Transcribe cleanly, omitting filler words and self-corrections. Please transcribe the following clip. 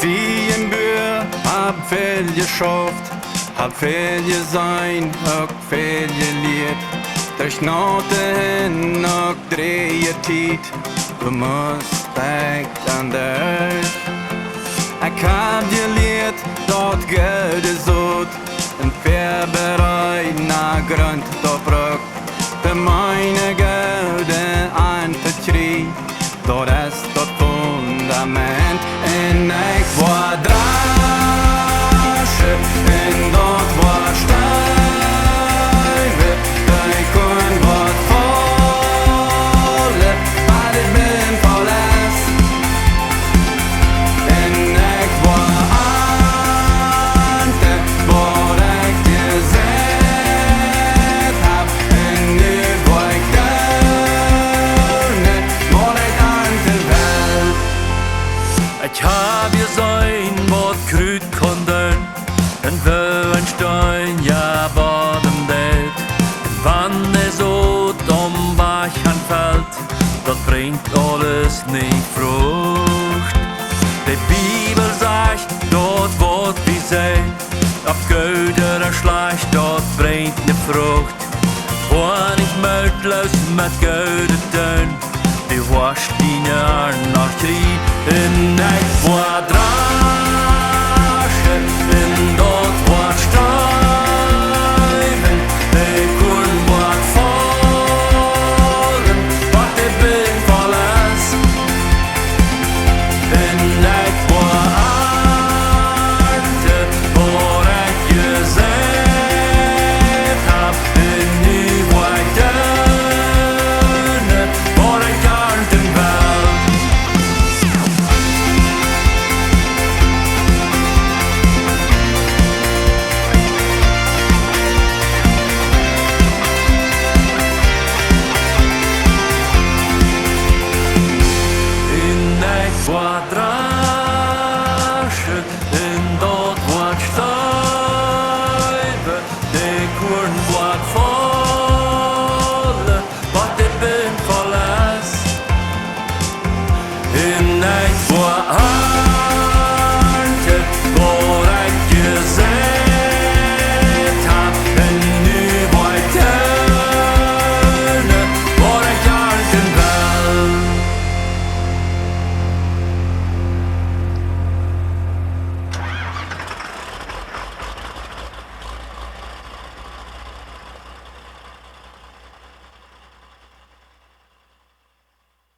wie ein Bür, hab viel geschauft, hab viel gesehen, auch viel jelieet. Durch naute hin, auch drieeje Tiet, du musst weg an Derch. Ich hab jelieet, dort goode Soat, en väabereedna grund op rug. De meine goode aan Pedro, dat is dat fundament. En Ekj Woa Draschen, en dat was stijve. Dee Kurn wat vallen, maar ik ben verles. En Ekj Woa ante, wat ik gezegd heb. En nu word ik doon'n, maar ik ante wel. Ich hab gesehen, was Krüt kann tun, und wo ein Stein ja baden tät. Wann es so am Bachern fällt, das bringt alles nicht Frucht. Die Bibel sagt, dort wird wie sei, auf Göder schleicht, dort bringt ne Frucht. Wenn ich möchtlos mit Göder tun, die wascht die Jahr nach Krieg. In Ekj Woa Draschen, in dort war Stein.